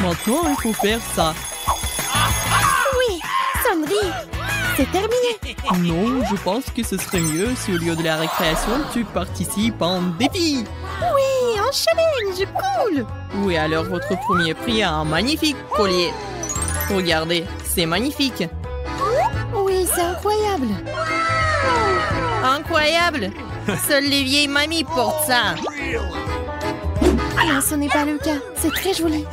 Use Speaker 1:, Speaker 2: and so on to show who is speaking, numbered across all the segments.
Speaker 1: Maintenant, il faut faire ça.
Speaker 2: Oui, sonnerie. C'est terminé.
Speaker 1: Non, je pense que ce serait mieux si au lieu de la récréation, tu participes en défi.
Speaker 2: Oui, un challenge, cool.
Speaker 1: Oui, alors votre premier prix a un magnifique collier. Regardez, c'est magnifique.
Speaker 2: Oui, c'est incroyable.
Speaker 1: Incroyable. Seules les vieilles mamies portent ça.
Speaker 2: Non, ce n'est pas le cas. C'est très joli.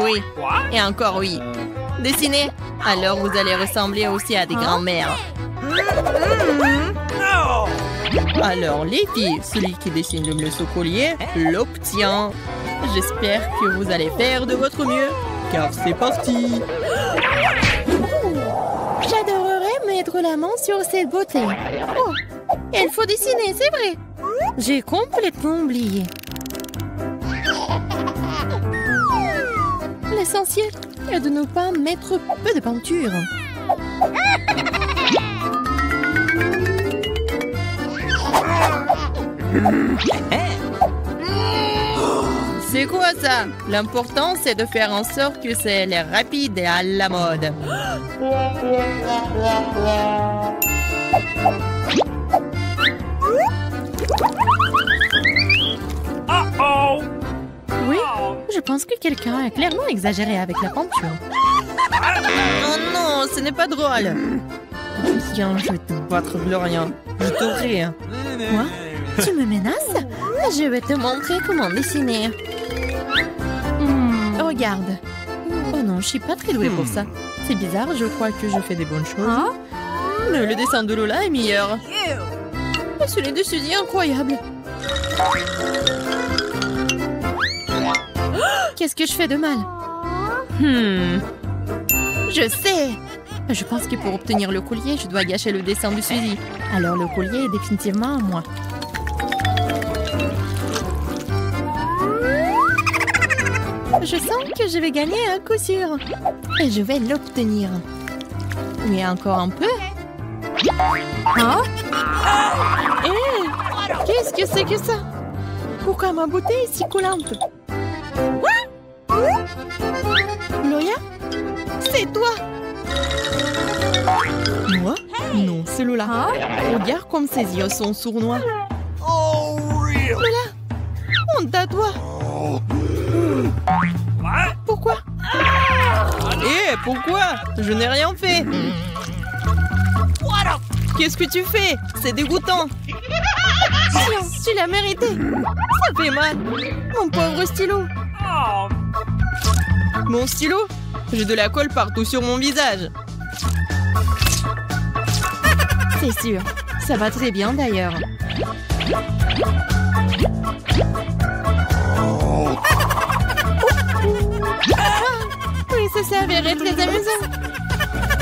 Speaker 1: Oui, et encore oui. Dessinez. Alors vous allez ressembler aussi à des grands-mères. Alors les filles, celui qui dessine le mieux ce collier l'obtient. J'espère que vous allez faire de votre mieux, car c'est parti.
Speaker 2: J'adorerais mettre la main sur cette beauté. Oh, il faut dessiner, c'est vrai. J'ai complètement oublié. L'essentiel est de ne pas mettre peu de peinture.
Speaker 1: C'est quoi ça? L'important, c'est de faire en sorte que c'est l'air rapide et à la mode.
Speaker 2: Oui, je pense que quelqu'un a clairement exagéré avec la peinture.
Speaker 1: Oh non, ce n'est pas drôle. Tiens, je vais te battre, Gloria. Je t'aurai.
Speaker 2: Quoi? Tu me menaces? Je vais te montrer comment dessiner. Regarde. Oh non, je suis pas très douée pour ça. C'est bizarre, je crois que je fais des bonnes choses.
Speaker 1: Hein? Mais le dessin de Lola est meilleur.
Speaker 2: Et celui de Suzy est incroyable. Qu'est-ce que je fais de mal? Je sais. Je pense que pour obtenir le collier, je dois gâcher le dessin de Suzy. Alors le collier est définitivement à moi. Je sens que je vais gagner à coup sûr. Et je vais l'obtenir. Oui, encore un peu. Hein? Hé! Qu'est-ce que c'est que ça? Pourquoi ma beauté est si collante? Gloria? C'est toi!
Speaker 1: Moi? Non, c'est Lola. Regarde comme ses yeux sont sournois.
Speaker 2: Lola! Honte à toi! Pourquoi?
Speaker 1: Pourquoi? Je n'ai rien fait. Qu'est-ce que tu fais? C'est dégoûtant.
Speaker 2: Tiens, tu l'as mérité.
Speaker 1: Ça fait mal.
Speaker 2: Mon pauvre stylo.
Speaker 1: Mon stylo? J'ai de la colle partout sur mon visage.
Speaker 2: C'est sûr. Ça va très bien d'ailleurs. Oui, ça s'avérait très amusant.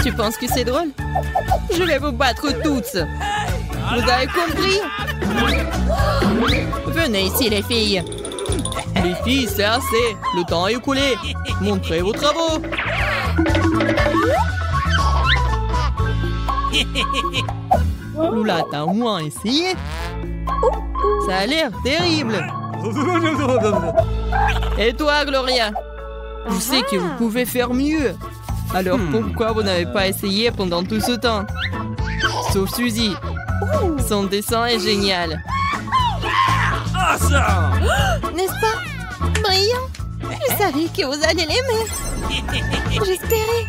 Speaker 1: Tu penses que c'est drôle? Je vais vous battre toutes. Vous avez compris? Venez ici, les filles. Les filles, c'est assez. Le temps est écoulé. Montrez vos travaux. Lola, t'as au moins essayé? Ça a l'air terrible. Et toi, Gloria? Je sais que vous pouvez faire mieux. Alors pourquoi vous n'avez pas essayé pendant tout ce temps? Sauf Suzy. Son dessin est génial.
Speaker 2: N'est-ce pas? Brillant. Je savais que vous allez l'aimer. J'espérais.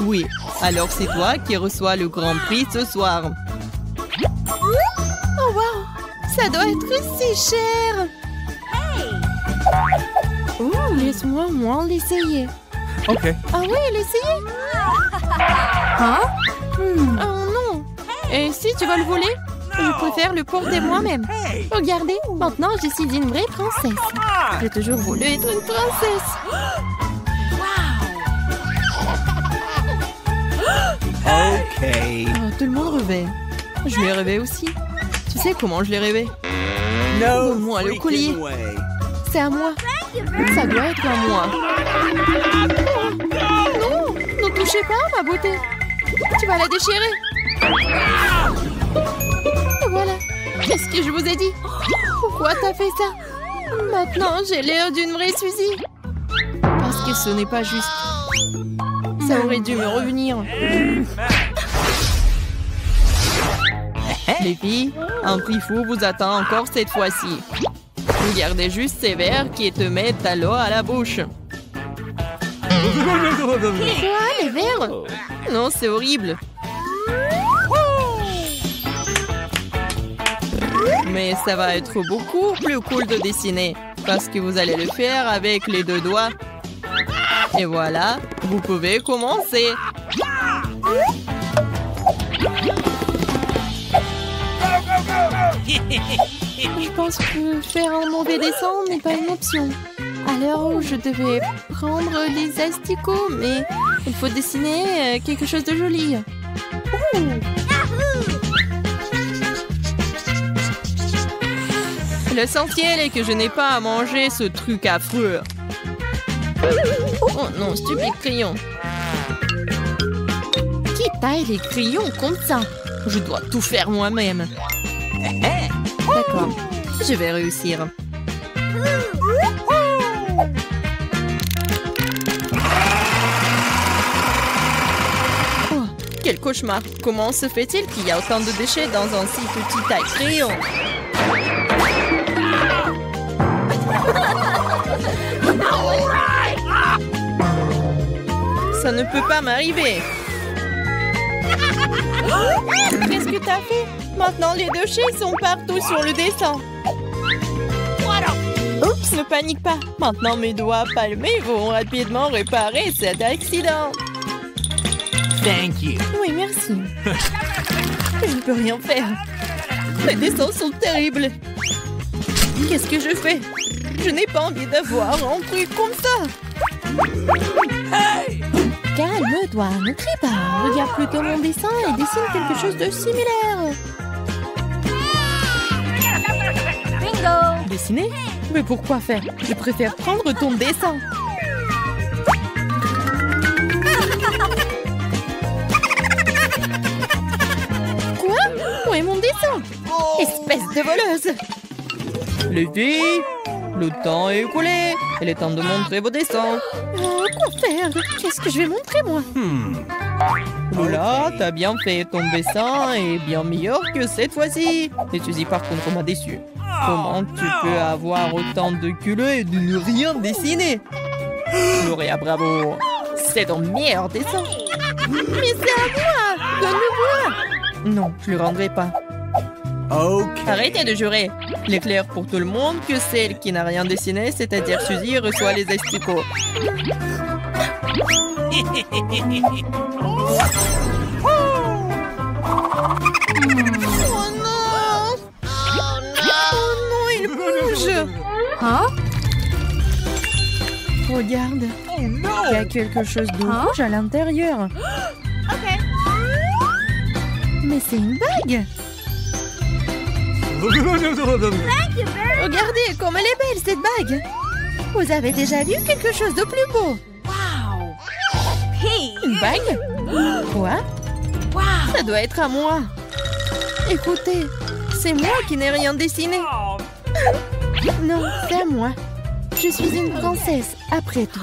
Speaker 1: Oui, alors c'est toi qui reçois le grand prix ce soir.
Speaker 2: Oh wow, ça doit être si cher. Laisse-moi au moins l'essayer.
Speaker 1: Ok.
Speaker 2: Ah oui, l'essayer. Hein? Oh non. Et si tu vas le voler? Je préfère le porter moi-même. Regardez, maintenant je suis une vraie princesse. J'ai toujours voulu être une princesse.
Speaker 1: Ok. Oh, tout le monde rêvait. Je l'ai rêvé aussi. Tu sais comment je l'ai rêvé? Donne-moi le collier. C'est à moi. Ça doit être à moi.
Speaker 2: Non, ne touchez pas à ma beauté. Tu vas la déchirer. Et voilà. Qu'est-ce que je vous ai dit? Pourquoi t'as fait ça? Maintenant, j'ai l'air d'une vraie Suzy.
Speaker 1: pense que ce n'est pas juste. Ça aurait dû me revenir. Les filles, un prix fou vous attend encore cette fois-ci. Regardez juste ces verres qui te mettent à l'eau à la bouche.
Speaker 2: Quoi, les verres?
Speaker 1: Non, c'est horrible. Mais ça va être beaucoup plus cool de dessiner parce que vous allez le faire avec les 2 doigts. Et voilà, vous pouvez commencer. Je pense que faire un mauvais dessin n'est pas une option. À l'heure où je devais prendre des asticots, mais il faut dessiner quelque chose de joli. L'essentiel est que je n'ai pas à manger ce truc affreux. Oh non, stupide crayon. Qui taille les crayons comme ça? Je dois tout faire moi-même. D'accord, je vais réussir. Oh, quel cauchemar! Comment se fait-il qu'il y a autant de déchets dans un si petit taille-crayon? Ça ne peut pas m'arriver. Qu'est-ce que t'as fait? Maintenant, les déchets sont partout sur le dessin. Oups, ne panique pas. Maintenant, mes doigts palmés vont rapidement réparer cet accident.
Speaker 3: Thank you.
Speaker 1: Oui, merci. Je ne peux rien faire. Les dessins sont terribles. Qu'est-ce que je fais? Je n'ai pas envie d'avoir un truc comme ça.
Speaker 3: Hey!
Speaker 1: Calme-toi, ne crie pas. Regarde plutôt mon dessin et dessine quelque chose de similaire.
Speaker 2: Bingo!
Speaker 1: Dessiner? Mais pourquoi faire? Je préfère prendre ton dessin. Quoi? Où est mon dessin? Espèce de voleuse! Les filles, le temps est écoulé. Il est temps de montrer vos dessins. Quoi faire? Qu'est-ce que je vais montrer, moi? Voilà, t'as bien fait. Ton dessin est bien meilleur que cette fois-ci. Et Suzy, par contre, m'a déçu. Comment tu peux avoir autant de culot et de ne rien dessiner? Gloria, bravo. C'est ton meilleur dessin. Mais c'est à moi. Donne-le-moi. Non, je le rendrai pas.
Speaker 3: Okay.
Speaker 1: Arrêtez de jurer. Il est clair pour tout le monde que celle qui n'a rien dessiné, c'est-à-dire Suzy, reçoit les asticots. Oh non! Oh non, il bouge!
Speaker 2: Hein?
Speaker 1: Regarde,
Speaker 3: Oh no!
Speaker 1: il y a quelque chose de rouge à l'intérieur.
Speaker 2: Ok.
Speaker 1: Mais c'est une bague! Regardez comme elle est belle, cette bague! Vous avez déjà vu quelque chose de plus beau?
Speaker 2: Wow! Hey!
Speaker 1: Une bague? Quoi?
Speaker 2: Wow!
Speaker 1: Ça doit être à moi. Écoutez, c'est moi qui n'ai rien dessiné. Non, c'est à moi. Je suis une princesse, après tout.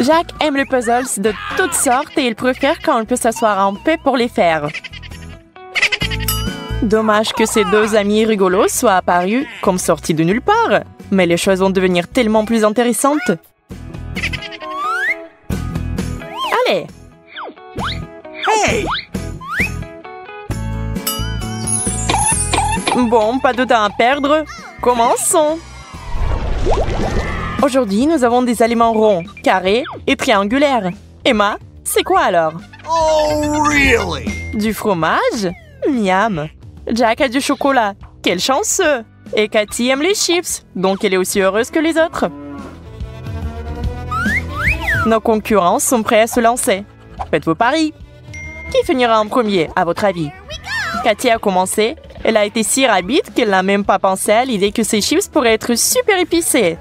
Speaker 4: Jacques aime les puzzles de toutes sortes et il préfère quand on peut s'asseoir en paix pour les faire. Dommage que ces 2 amis rigolos soient apparus comme sortis de nulle part. Mais les choses vont devenir tellement plus intéressantes. Allez!
Speaker 3: Hey!
Speaker 4: Bon, pas de temps à perdre. Commençons! Aujourd'hui, nous avons des aliments ronds, carrés et triangulaires. Emma, c'est quoi alors?
Speaker 3: Oh, really?
Speaker 4: Du fromage? Miam! Jack a du chocolat. Quel chanceux! Et Cathy aime les chips, donc elle est aussi heureuse que les autres. Nos concurrents sont prêts à se lancer. Faites vos paris. Qui finira en premier, à votre avis? Cathy a commencé. Elle a été si rapide qu'elle n'a même pas pensé à l'idée que ces chips pourraient être super épicés.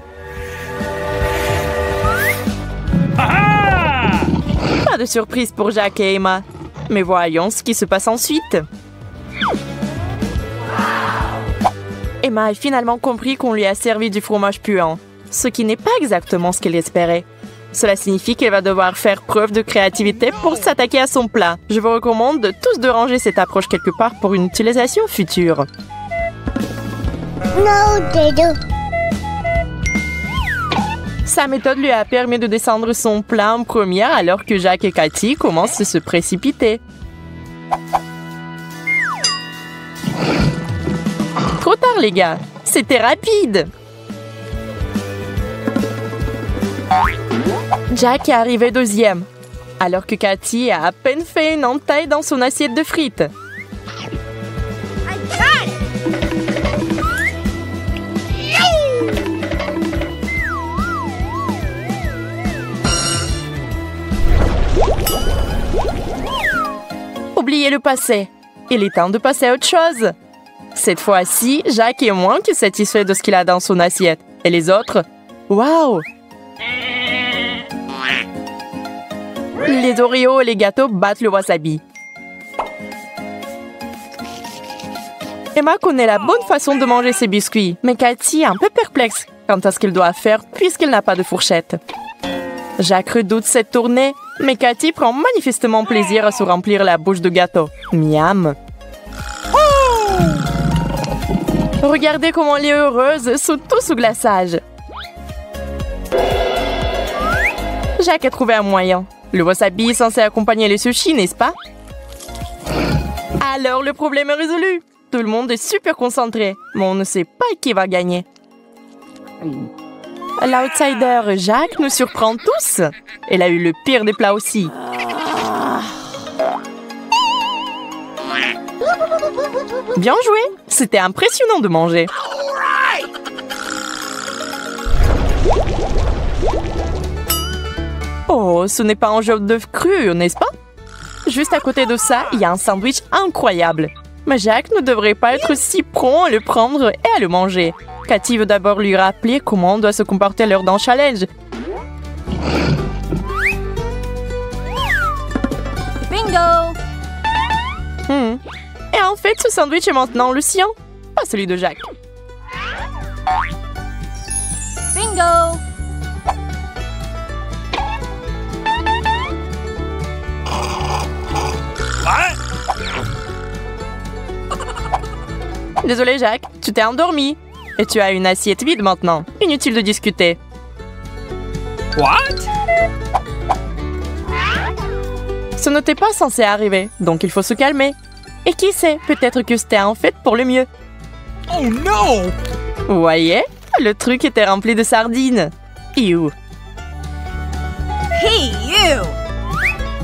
Speaker 4: Pas de surprise pour Jack et Emma. Mais voyons ce qui se passe ensuite. Emma a finalement compris qu'on lui a servi du fromage puant, ce qui n'est pas exactement ce qu'elle espérait. Cela signifie qu'elle va devoir faire preuve de créativité pour s'attaquer à son plat. Je vous recommande tous de ranger cette approche quelque part pour une utilisation future. Sa méthode lui a permis de descendre son plat en première alors que Jack et Cathy commencent à se précipiter. Trop tard, les gars. C'était rapide. Jack est arrivé deuxième, alors que Cathy a à peine fait une entaille dans son assiette de frites. Oubliez le passé. Il est temps de passer à autre chose. Cette fois-ci, Jack est moins que satisfait de ce qu'il a dans son assiette. Et les autres? Waouh! Les Oreos et les gâteaux battent le wasabi. Emma connaît la bonne façon de manger ses biscuits, mais Cathy est un peu perplexe quant à ce qu'elle doit faire puisqu'elle n'a pas de fourchette. Jack redoute cette tournée, mais Cathy prend manifestement plaisir à se remplir la bouche de gâteaux. Miam! Regardez comment elle est heureuse, tout sous glaçage. Jack a trouvé un moyen. Le wasabi est censé accompagner les sushis, n'est-ce pas? Alors le problème est résolu. Tout le monde est super concentré, mais on ne sait pas qui va gagner. L'outsider Jack nous surprend tous. Elle a eu le pire des plats aussi. Bien joué! C'était impressionnant de manger. Oh, ce n'est pas un jaune d'œuf cru, n'est-ce pas? Juste à côté de ça, il y a un sandwich incroyable. Mais Jack ne devrait pas être si prompt à le prendre et à le manger. Cathy veut d'abord lui rappeler comment on doit se comporter lors d'un challenge.
Speaker 2: Bingo!
Speaker 4: Et en fait, ce sandwich est maintenant le sien, pas celui de Jack.
Speaker 2: Bingo!
Speaker 4: Désolé, Jack, tu t'es endormi. Et tu as une assiette vide maintenant. Inutile de discuter.
Speaker 3: What?
Speaker 4: Ce n'était pas censé arriver, donc il faut se calmer. Et qui sait, peut-être que c'était en fait pour le mieux.
Speaker 3: Oh no!
Speaker 4: Vous voyez, le truc était rempli de sardines. Ew.
Speaker 2: Hey, you!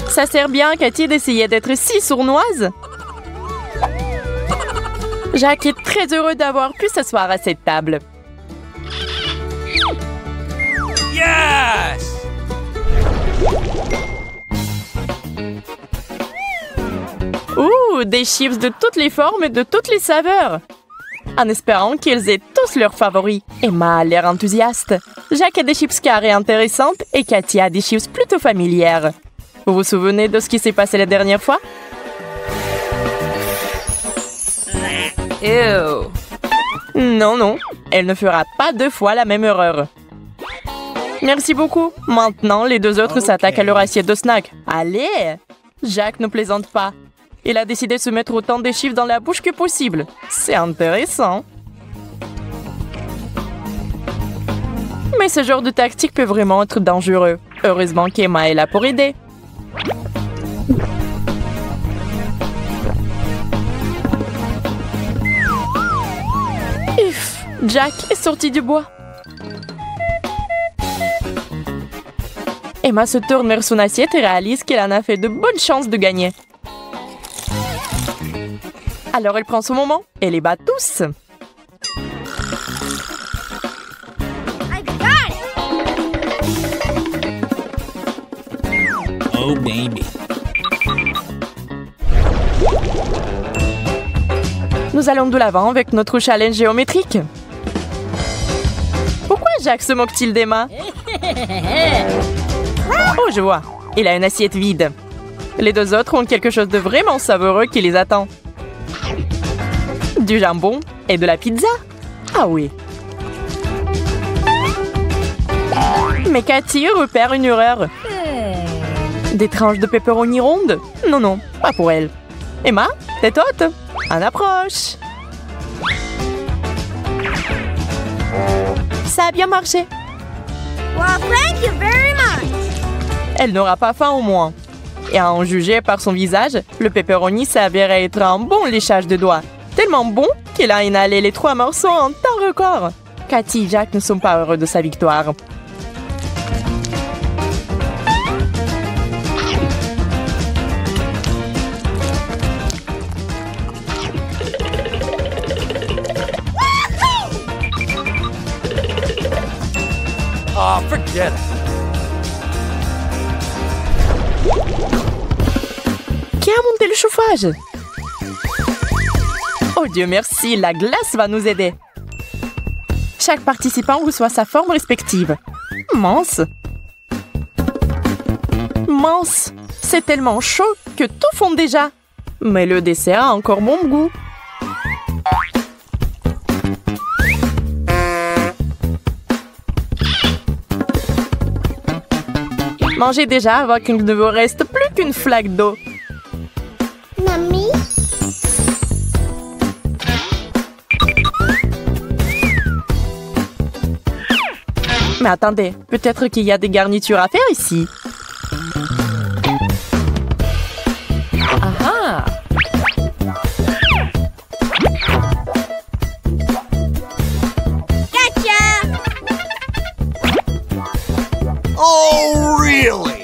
Speaker 4: Ça sert bien à Cathy d'essayer d'être si sournoise. Jack est très heureux d'avoir pu s'asseoir à cette table.
Speaker 3: Yes!
Speaker 4: Ouh, des chips de toutes les formes et de toutes les saveurs. En espérant qu'ils aient tous leurs favoris. Emma a l'air enthousiaste. Jack a des chips carrées intéressantes et Cathy a des chips plutôt familières. Vous vous souvenez de ce qui s'est passé la dernière fois?
Speaker 2: Ew!
Speaker 4: Non, non, elle ne fera pas 2 fois la même erreur. Merci beaucoup. Maintenant, les 2 autres s'attaquent à leur assiette de snack. Allez! Jack ne plaisante pas. Il a décidé de se mettre autant de chips dans la bouche que possible. C'est intéressant. Mais ce genre de tactique peut vraiment être dangereux. Heureusement qu'Emma est là pour aider. Jack est sorti du bois. Emma se tourne vers son assiette et réalise qu'elle en a fait de bonnes chances de gagner. Alors elle prend son moment et les bat tous.
Speaker 3: Oh baby.
Speaker 4: Nous allons de l'avant avec notre challenge géométrique. Pourquoi Jack se moque-t-il d'Emma? Oh, je vois. Il a une assiette vide. Les 2 autres ont quelque chose de vraiment savoureux qui les attend. Du jambon et de la pizza. Ah oui. Mais Cathy repère une erreur. Des tranches de pepperoni rondes? Non, non, pas pour elle. Emma, tête haute. On approche. Ça a bien marché.
Speaker 2: Well, thank you very much.
Speaker 4: Elle n'aura pas faim au moins. Et à en juger par son visage, le pepperoni s'avérait être un bon léchage de doigts. Tellement bon qu'il a inhalé les 3 morceaux en temps record. Cathy et Jack ne sont pas heureux de sa victoire.
Speaker 3: Oh, forget it.
Speaker 4: Qui a monté le chauffage? Oh Dieu merci, la glace va nous aider. Chaque participant reçoit sa forme respective. Mince. Mince. C'est tellement chaud que tout fond déjà. Mais le dessert a encore bon goût. Mangez déjà avant qu'il ne vous reste plus qu'une flaque d'eau.
Speaker 2: Mamie?
Speaker 4: Mais attendez, peut-être qu'il y a des garnitures à faire ici. Ah ah!
Speaker 2: Gotcha!
Speaker 3: Oh, really?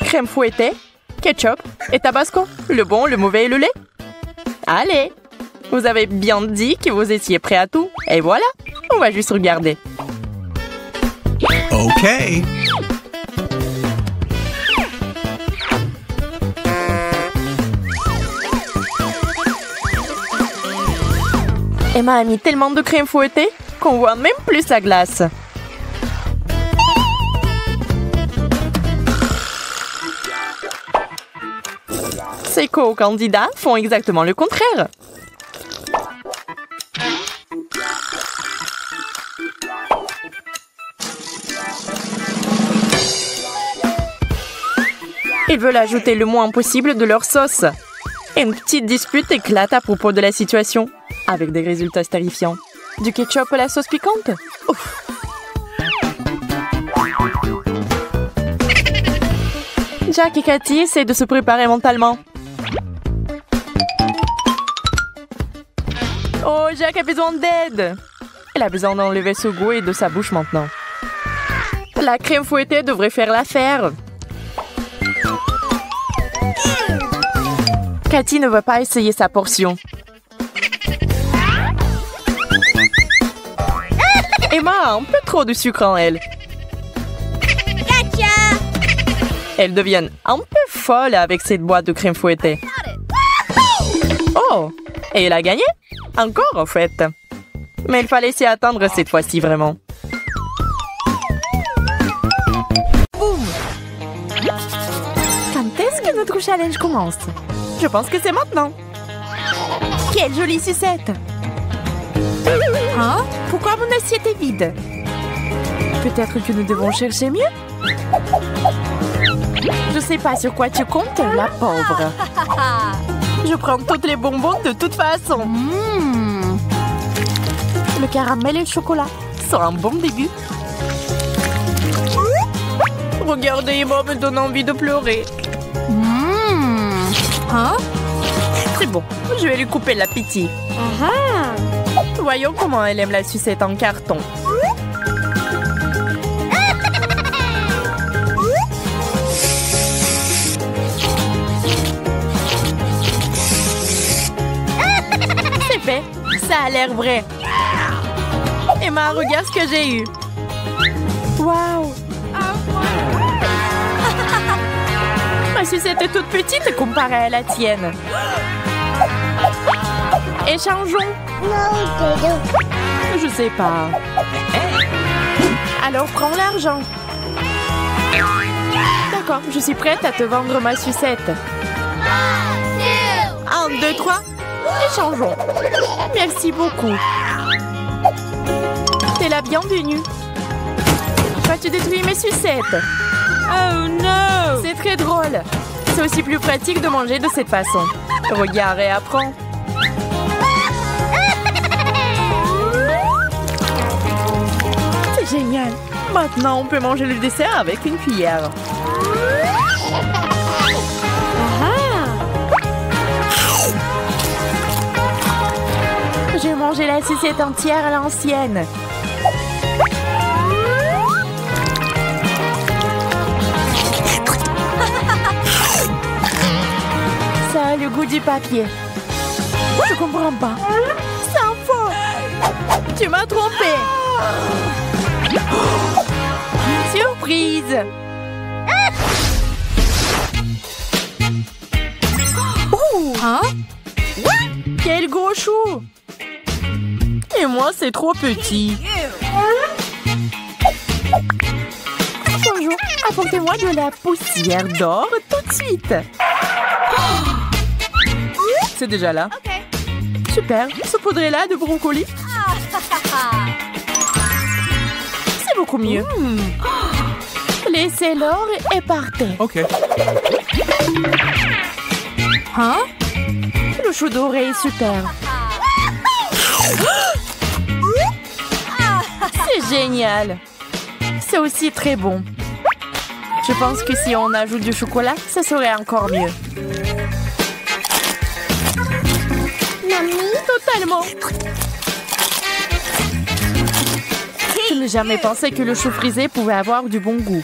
Speaker 4: Crème fouettée, ketchup et tabasco. Le bon, le mauvais et le lait. Allez! Vous avez bien dit que vous étiez prêts à tout. Et voilà! On va juste regarder.
Speaker 3: Okay.
Speaker 4: Emma a mis tellement de crème fouettée qu'on voit même plus la glace. Ses co-candidats font exactement le contraire. Ils veulent ajouter le moins possible de leur sauce. Et une petite dispute éclate à propos de la situation, avec des résultats terrifiants. Du ketchup à la sauce piquante? Ouf. Jack et Cathy essaient de se préparer mentalement. Oh, Jack a besoin d'aide! Elle a besoin d'enlever ce goût et de sa bouche maintenant. La crème fouettée devrait faire l'affaire. Cathy ne veut pas essayer sa portion. Emma a un peu trop de sucre en elle.
Speaker 2: Gotcha!
Speaker 4: Elles deviennent un peu folles avec cette boîte de crème fouettée. Oh! Et elle a gagné? Encore, en fait. Mais il fallait s'y attendre cette fois-ci, vraiment. Boum! Quand est-ce que notre challenge commence? Je pense que c'est maintenant. Quelle jolie sucette! Hein? Pourquoi mon assiette est vide? Peut-être que nous devons chercher mieux? Je sais pas sur quoi tu comptes, la pauvre. Je prends toutes les bonbons de toute façon. Le caramel et le chocolat sont un bon début. Regardez, Emma me donne envie de pleurer. Hein? C'est bon, je vais lui couper l'appétit. Voyons comment elle aime la sucette en carton. C'est fait, ça a l'air vrai. Emma, regarde ce que j'ai eu. Waouh! Ma sucette est toute petite comparée à la tienne. Échangeons. Je sais pas. Alors prends l'argent. D'accord, je suis prête à te vendre ma sucette. 1, 2, 3. Échangeons. Merci beaucoup. T'es la bienvenue. Vas-tu détruire mes sucettes? Oh non! C'est très drôle. C'est aussi plus pratique de manger de cette façon. Regarde et apprends. C'est génial. Maintenant, on peut manger le dessert avec une cuillère. J'ai mangé la sucette entière à l'ancienne. Ça a le goût du papier. Je comprends pas. C'est un faux. Tu m'as trompé. Surprise. Oh, hein? Quel gros chou. Et moi, c'est trop petit. Bonjour, apportez-moi de la poussière d'or tout de suite. C'est déjà là. Super, saupoudrez-la de brocoli. C'est beaucoup mieux. Laissez l'or et partez.
Speaker 3: OK.
Speaker 4: Hein? Le chou doré est super. C'est génial. C'est aussi très bon. Je pense que si on ajoute du chocolat, ça serait encore mieux. Totalement. Je n'ai jamais pensé que le chou frisé pouvait avoir du bon goût.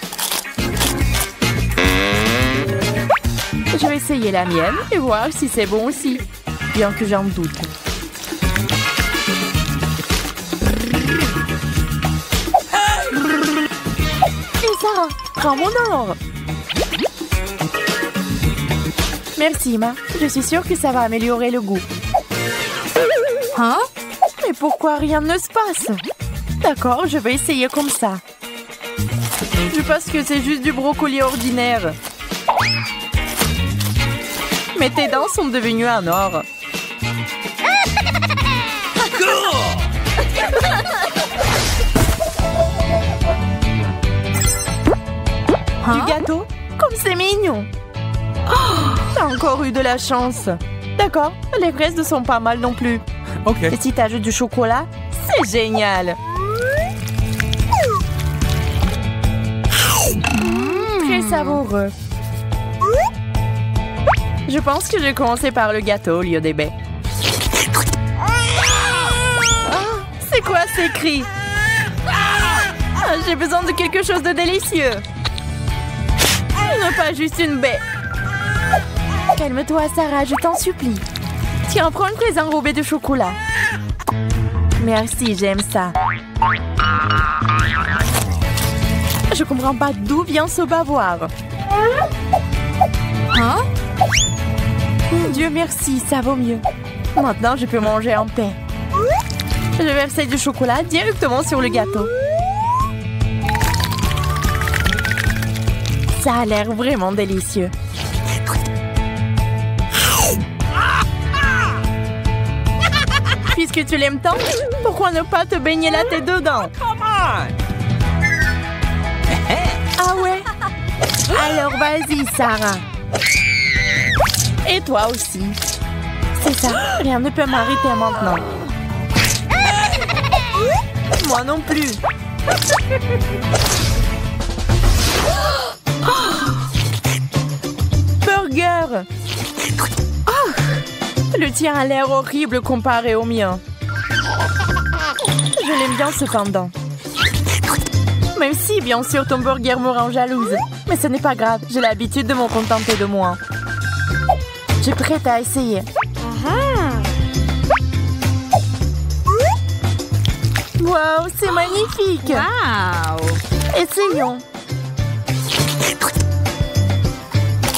Speaker 4: Je vais essayer la mienne et voir si c'est bon aussi, bien que j'en doute. Et Sarah, prends mon or. Merci, Ma. Je suis sûre que ça va améliorer le goût. Hein? Mais pourquoi rien ne se passe? D'accord, je vais essayer comme ça. Je pense que c'est juste du brocoli ordinaire. Mais tes dents sont devenues en or. Hein? Du gâteau? Comme c'est mignon. Oh, t'as encore eu de la chance. D'accord, les fraises ne sont pas mal non plus.
Speaker 3: OK.
Speaker 4: Et si t'ajoutes du chocolat, c'est génial. Très savoureux. Je pense que je vais commencer par le gâteau au lieu des baies. C'est quoi ces cris? J'ai besoin de quelque chose de délicieux. Non, pas juste une baie. Calme-toi, Sarah, je t'en supplie. Tiens, prends une fraise enrobée de chocolat. Merci, j'aime ça. Je comprends pas d'où vient ce bavoir. Hein? Dieu merci, ça vaut mieux. Maintenant, je peux manger en paix. Je vais verser du chocolat directement sur le gâteau. Ça a l'air vraiment délicieux. Puisque tu l'aimes tant, pourquoi ne pas te baigner la tête dedans? Ah ouais? Alors vas-y, Sarah. Et toi aussi. C'est ça, rien ne peut m'arrêter maintenant. Moi non plus. Burger. Oh, le tien a l'air horrible comparé au mien. Je l'aime bien cependant. Même si, bien sûr, ton burger me rend jalouse. Mais ce n'est pas grave, j'ai l'habitude de m'en contenter de moi. Je suis prête à essayer. Wow, c'est magnifique! Wow! Essayons.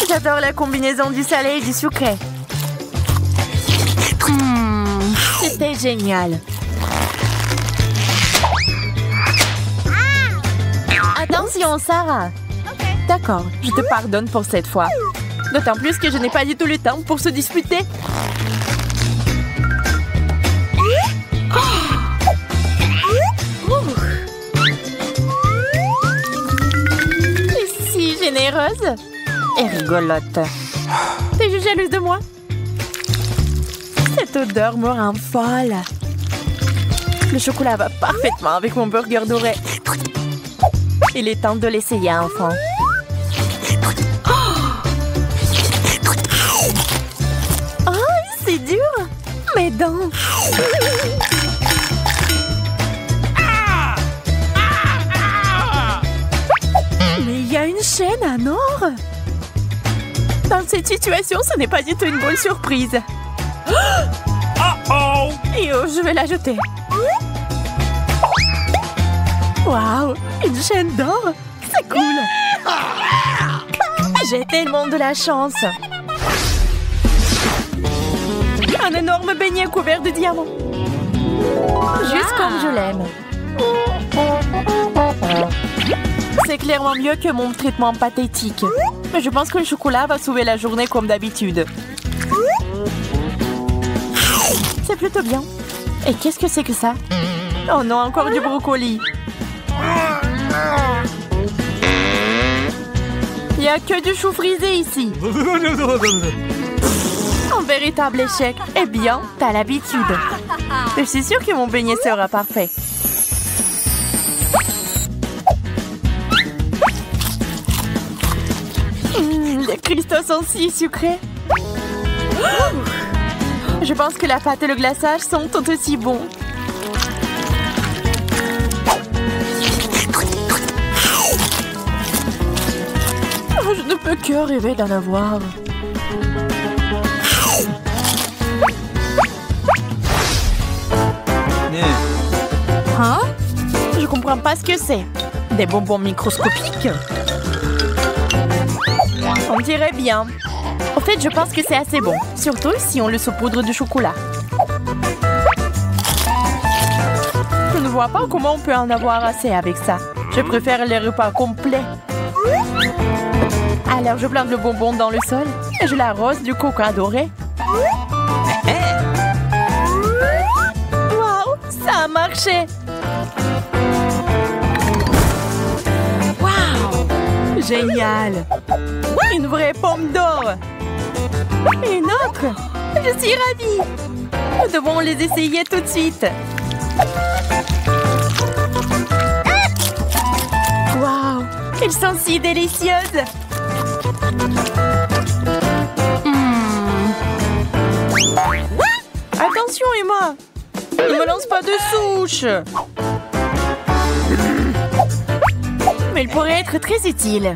Speaker 4: J'adore la combinaison du salé et du sucré. C'était génial. Attention, Sarah. D'accord, je te pardonne pour cette fois. D'autant plus que je n'ai pas du tout le temps pour se disputer. heureuse et rigolote. T'es jalouse de moi? Cette odeur me rend folle. Le chocolat va parfaitement avec mon burger doré. Il est temps de l'essayer, enfant. Oh, c'est dur! Mes dents! Mais il y a une chaîne à or! Dans cette situation, ce n'est pas du tout une bonne surprise. Et oh, je vais la jeter. Waouh, une chaîne d'or! C'est cool! J'ai tellement de la chance! Un énorme beignet couvert de diamants! Juste comme je l'aime! C'est clairement mieux que mon traitement pathétique. Mais je pense que le chocolat va sauver la journée comme d'habitude. C'est plutôt bien. Et qu'est-ce que c'est que ça? Oh non, encore du brocoli! Il n'y a que du chou frisé ici. Un véritable échec. Eh bien, t'as l'habitude. Je suis sûre que mon beignet sera parfait. Les cristaux sont si sucrés. Je pense que la pâte et le glaçage sont tout aussi bons. Je ne peux que rêver d'en avoir. Hein? Je comprends pas ce que c'est. Des bonbons microscopiques? On dirait bien. En fait, je pense que c'est assez bon. Surtout si on le saupoudre de chocolat. Je ne vois pas comment on peut en avoir assez avec ça. Je préfère les repas complets. Alors, je plante le bonbon dans le sol et je l'arrose du coca doré. Waouh, ça a marché! Waouh, génial! Une vraie pomme d'or! Une autre! Je suis ravie! Nous devons les essayer tout de suite! Waouh! Elles sont si délicieuses! Attention, Emma! Ne me lance pas de souche! Mais il pourrait être très utile.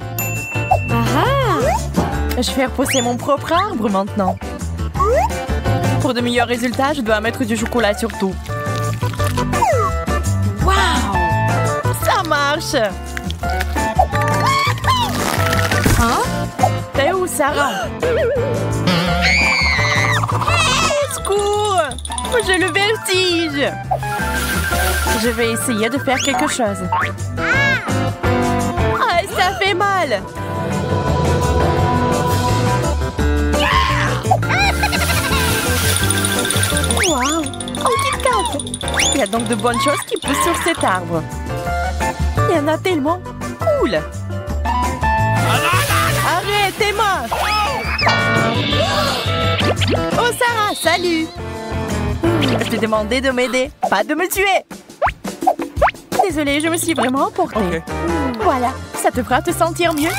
Speaker 4: Je vais repousser mon propre arbre maintenant. Pour de meilleurs résultats, je dois mettre du chocolat sur tout. Waouh! Ça marche! Hein? T'es où, Sarah? Au secours! J'ai le vertige! Je vais essayer de faire quelque chose. Ah, ça fait mal! Waouh! Un Kit Kat! Il y a donc de bonnes choses qui poussent sur cet arbre. Il y en a tellement! Cool! Arrête, Emma! Oh, Sarah, salut! Je t'ai demandé de m'aider, pas de me tuer! Désolée, je me suis vraiment emportée. Voilà, ça te fera te sentir mieux.